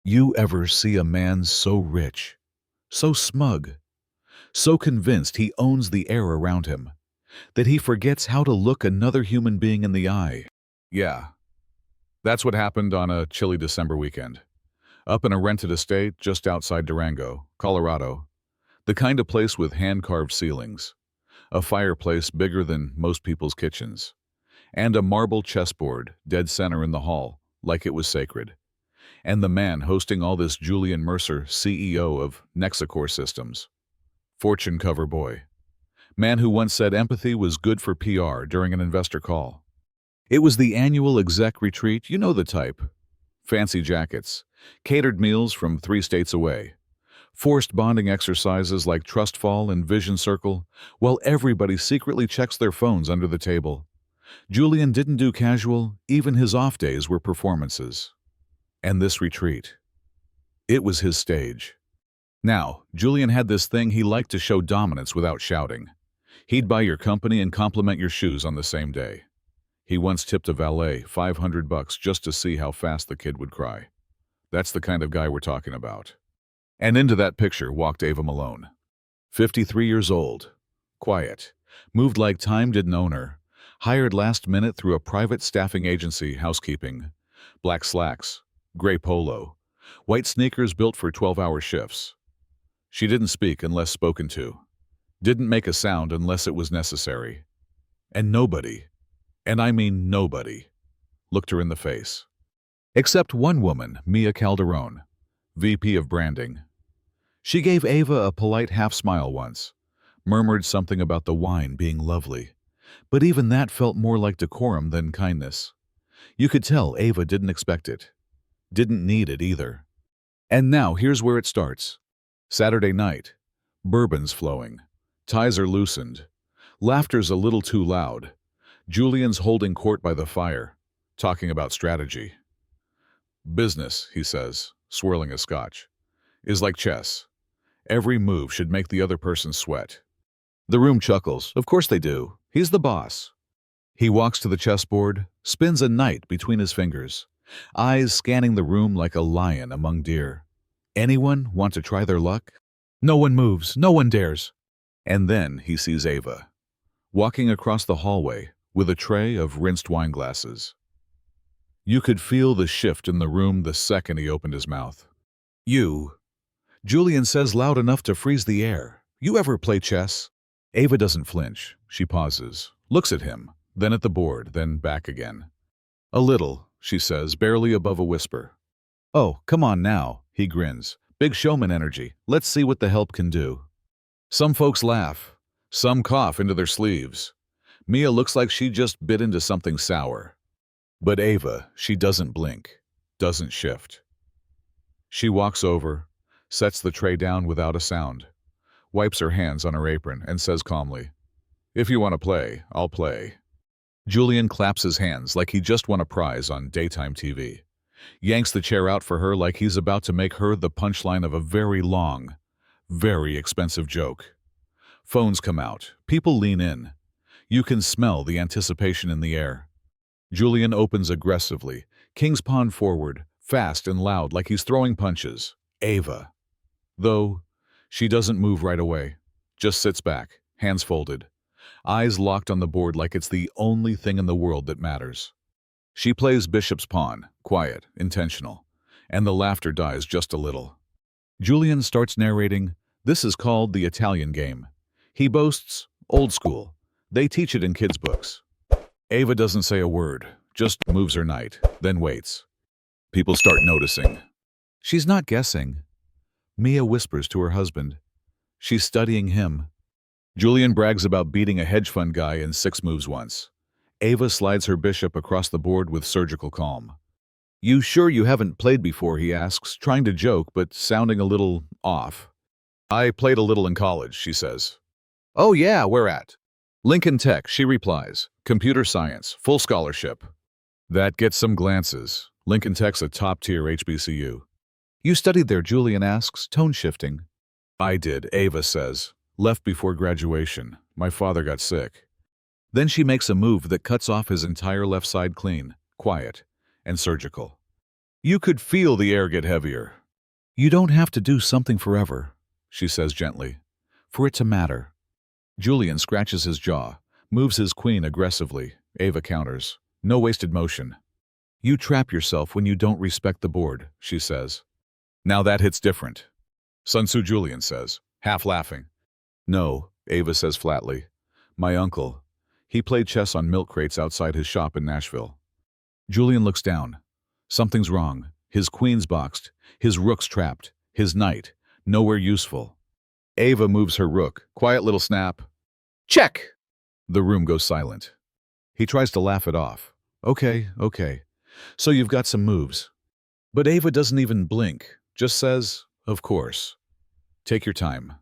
You ever see a man so rich, so smug, so convinced he owns the air around him, that he forgets how to look another human being in the eye? Yeah, that's what happened on a chilly December weekend. Up in a rented estate just outside Durango, Colorado. The kind of place with hand-carved ceilings, a fireplace bigger than most people's kitchens, and a marble chessboard dead center in the hall, like it was sacred. And the man hosting all this, Julian Mercer, CEO of Nexacor Systems. Fortune cover boy. Man who once said empathy was good for PR during an investor call. It was the annual exec retreat, you know the type. Fancy jackets, catered meals from 3 states away, forced bonding exercises like trust fall and vision circle, while everybody secretly checks their phones under the table. Julian didn't do casual, even his off days were performances. And this retreat, it was his stage. Now, Julian had this thing he liked to show dominance without shouting. He'd buy your company and compliment your shoes on the same day. He once tipped a valet $500 just to see how fast the kid would cry. That's the kind of guy we're talking about. And into that picture walked Ava Malone. 53 years old, quiet, moved like time didn't own her, hired last minute through a private staffing agency, housekeeping, black slacks, gray polo, white sneakers built for 12-hour shifts. She didn't speak unless spoken to, didn't make a sound unless it was necessary. And nobody, and I mean nobody, looked her in the face. Except one woman, Mia Calderon, VP of Branding. She gave Ava a polite half-smile once, murmured something about the wine being lovely, but even that felt more like decorum than kindness. You could tell Ava didn't expect it, didn't need it either. And now here's where it starts. Saturday night, bourbon's flowing, ties are loosened, laughter's a little too loud. Julian's holding court by the fire, talking about strategy. Business, he says, swirling a scotch, is like chess. Every move should make the other person sweat. The room chuckles. Of course they do. He's the boss. He walks to the chessboard, spins a knight between his fingers, eyes scanning the room like a lion among deer. Anyone want to try their luck? No one moves. No one dares. And then he sees Ava, walking across the hallway with a tray of rinsed wine glasses. You could feel the shift in the room the second he opened his mouth. You, Julian says loud enough to freeze the air. You ever play chess? Ava doesn't flinch. She pauses, looks at him, then at the board, then back again. A little, she says, barely above a whisper. Oh, come on now, he grins. Big showman energy. Let's see what the help can do. Some folks laugh. Some cough into their sleeves. Mia looks like she just bit into something sour. But Ava, she doesn't blink, doesn't shift. She walks over, sets the tray down without a sound, wipes her hands on her apron, and says calmly, "If you want to play, I'll play." Julian claps his hands like he just won a prize on daytime TV, yanks the chair out for her like he's about to make her the punchline of a very long, very expensive joke. Phones come out, people lean in. You can smell the anticipation in the air. Julian opens aggressively, king's pawn forward, fast and loud like he's throwing punches. Ava. Though, she doesn't move right away, just sits back, hands folded, eyes locked on the board like it's the only thing in the world that matters. She plays bishop's pawn, quiet, intentional, and the laughter dies just a little. Julian starts narrating, "This is called the Italian game." He boasts, "Old school. They teach it in kids' books." Ava doesn't say a word, just moves her knight, then waits. People start noticing. She's not guessing. Mia whispers to her husband. She's studying him. Julian brags about beating a hedge fund guy in 6 moves once. Ava slides her bishop across the board with surgical calm. "You sure you haven't played before?" he asks, trying to joke but sounding a little off. "I played a little in college," she says. "Oh yeah, where at?" "Lincoln Tech," she replies. "Computer science, full scholarship." That gets some glances. Lincoln Tech's a top-tier HBCU. "You studied there?" Julian asks, tone shifting. "I did," Ava says. "Left before graduation. My father got sick." Then she makes a move that cuts off his entire left side clean, quiet, and surgical. You could feel the air get heavier. You don't have to do something forever, she says gently, for it to matter. Julian scratches his jaw, moves his queen aggressively. Ava counters. No wasted motion. You trap yourself when you don't respect the board, she says. Now that hits different. Sun Tzu, Julian says, half laughing. No, Ava says flatly. My uncle. He played chess on milk crates outside his shop in Nashville. Julian looks down. Something's wrong. His queen's boxed, his rook's trapped, his knight, nowhere useful. Ava moves her rook. Quiet little snap. Check! The room goes silent. He tries to laugh it off. Okay. So you've got some moves. But Ava doesn't even blink, just says, of course. Take your time.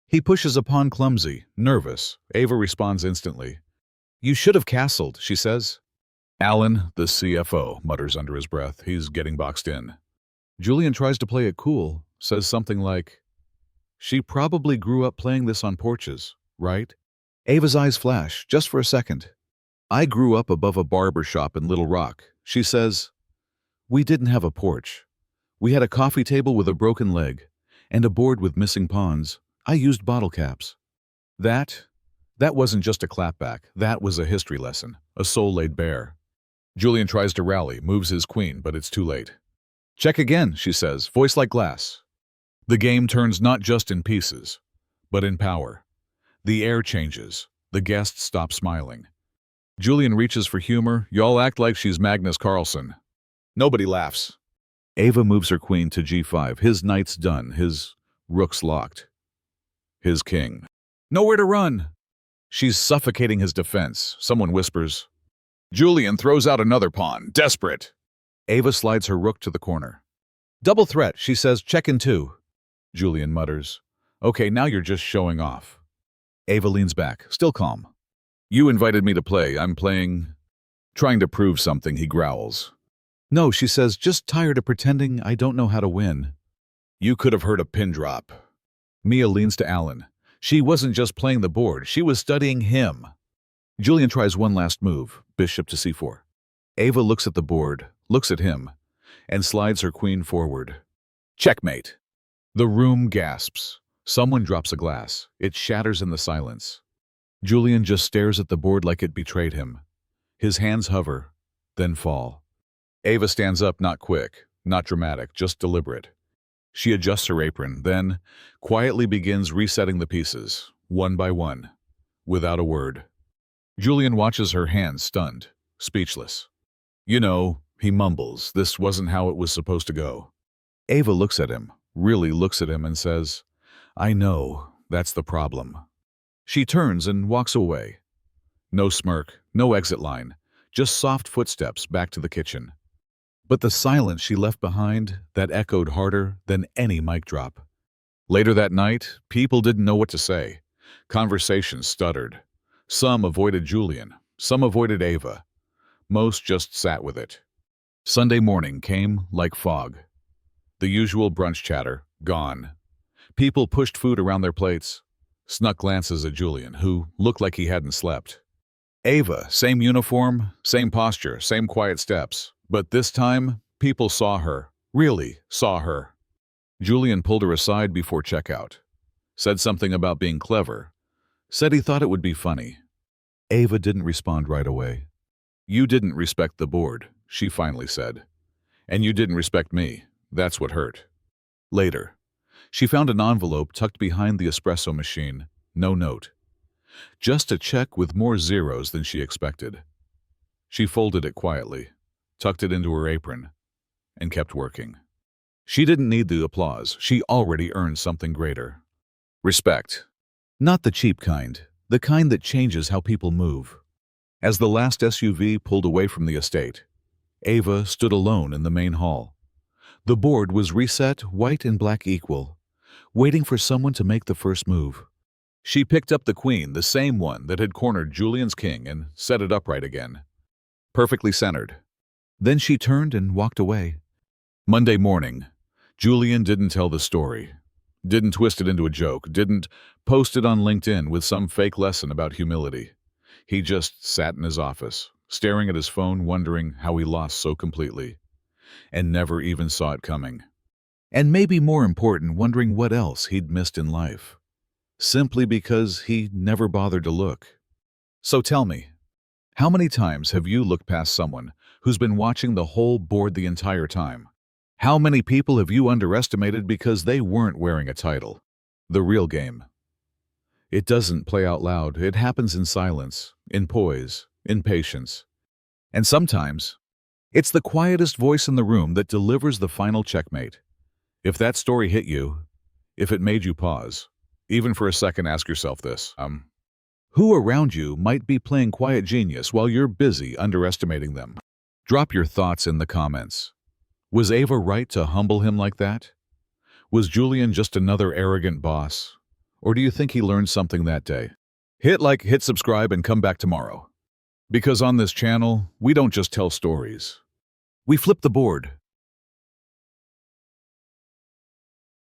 He pushes a pawn clumsy, nervous. Ava responds instantly. You should have castled, she says. Alan, the CFO, mutters under his breath. He's getting boxed in. Julian tries to play it cool, says something like, she probably grew up playing this on porches, right? Ava's eyes flash, just for a second. I grew up above a barber shop in Little Rock, she says. We didn't have a porch. We had a coffee table with a broken leg, and a board with missing pawns. I used bottle caps. That wasn't just a clapback, that was a history lesson, a soul laid bare. Julian tries to rally, moves his queen, but it's too late. Check again, she says, voice like glass. The game turns not just in pieces, but in power. The air changes. The guests stop smiling. Julian reaches for humor. Y'all act like she's Magnus Carlsen. Nobody laughs. Ava moves her queen to g5. His knight's done. His rook's locked. His king. Nowhere to run. She's suffocating his defense. Someone whispers. Julian throws out another pawn, desperate. Ava slides her rook to the corner. Double threat, she says, check in two. Julian mutters. Okay, now you're just showing off. Ava leans back, still calm. You invited me to play. I'm playing. Trying to prove something, he growls. No, she says, just tired of pretending I don't know how to win. You could have heard a pin drop. Mia leans to Alan. She wasn't just playing the board, she was studying him. Julian tries one last move, bishop to c4. Ava looks at the board, looks at him, and slides her queen forward. Checkmate. The room gasps. Someone drops a glass. It shatters in the silence. Julian just stares at the board like it betrayed him. His hands hover, then fall. Ava stands up, not quick, not dramatic, just deliberate. She adjusts her apron, then quietly begins resetting the pieces, one by one, without a word. Julian watches her hands, stunned, speechless. You know, he mumbles, this wasn't how it was supposed to go. Ava looks at him, really looks at him and says, I know, that's the problem. She turns and walks away. No smirk, no exit line, just soft footsteps back to the kitchen. But the silence she left behind, that echoed harder than any mic drop. Later that night, people didn't know what to say. Conversations stuttered. Some avoided Julian, some avoided Ava. Most just sat with it. Sunday morning came like fog. The usual brunch chatter, gone. People pushed food around their plates, snuck glances at Julian, who looked like he hadn't slept. Ava, same uniform, same posture, same quiet steps. But this time, people saw her, really saw her. Julian pulled her aside before checkout. Said something about being clever. Said he thought it would be funny. Ava didn't respond right away. You didn't respect the board, she finally said. And you didn't respect me. That's what hurt. Later, she found an envelope tucked behind the espresso machine. No note. Just a check with more zeros than she expected. She folded it quietly, tucked it into her apron, and kept working. She didn't need the applause. She already earned something greater. Respect. Not the cheap kind, the kind that changes how people move. As the last SUV pulled away from the estate, Ava stood alone in the main hall. The board was reset, white and black equal, waiting for someone to make the first move. She picked up the queen, the same one that had cornered Julian's king, and set it upright again. Perfectly centered. Then she turned and walked away. Monday morning, Julian didn't tell the story. Didn't twist it into a joke. Didn't post it on LinkedIn with some fake lesson about humility. He just sat in his office, staring at his phone, wondering how he lost so completely. and never even saw it coming. And maybe more important, wondering what else he'd missed in life, simply because he never bothered to look. So tell me, how many times have you looked past someone who's been watching the whole board the entire time? How many people have you underestimated because they weren't wearing a title? The real game. It doesn't play out loud. It happens in silence, in poise, in patience. And sometimes, it's the quietest voice in the room that delivers the final checkmate. If that story hit you, if it made you pause, even for a second, ask yourself this. Who around you might be playing quiet genius while you're busy underestimating them? Drop your thoughts in the comments. Was Ava right to humble him like that? Was Julian just another arrogant boss? Or do you think he learned something that day? Hit like, hit subscribe, and come back tomorrow. Because on this channel, we don't just tell stories. We flip the board.